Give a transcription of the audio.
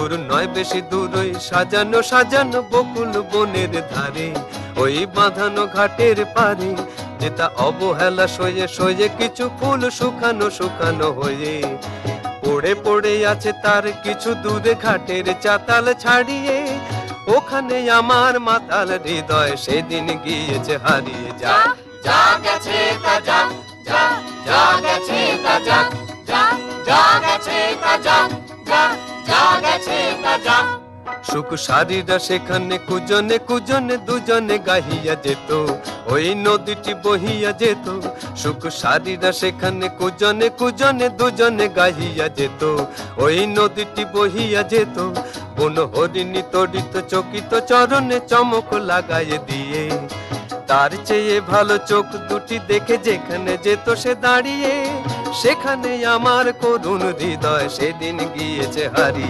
দূর নয় বেশি দূর ওই সাজানো সাজানো বকুল বনের ধারে, ওই বাঁধানো ঘাটের পারে, যেটা অবহেলা সয়ে সয়ে কিছু ফুল শুকানো শুকানো হয়ে পড়ে পড়ে আছে তার কিছু দূরে ঘাটের চাতাল ছাড়িয়ে। ওখানে আমার মাতাল হৃদয় সেদিন গিয়েছে হারিয়ে। যা যা গেছে তা যাক, যা যা গেছে তা যাক, যা যা গেছে তা যাক, যা যা গেছে তা যাক। সুখ সারিরা সেখানে কুজনে কুজনে দুজনে গাহিয়া যেত, ওই নদীটি বহিয়া যেত। সুখ সারিরা সেখানে কুজনে কুজনে দুজনে গাহিয়া যেত, ওই নদীটি বহিয়া যেত। বন হরিণী তড়িত চকিত চরণে চমক লাগাইয়ে দিয়ে, তার চেয়ে ভালো চোখ দুটি দেখে যেখানে যেত সে দাঁড়িয়ে। সেখানে আমার করুণ হৃদয় সেদিন গিয়েছে হারিয়ে।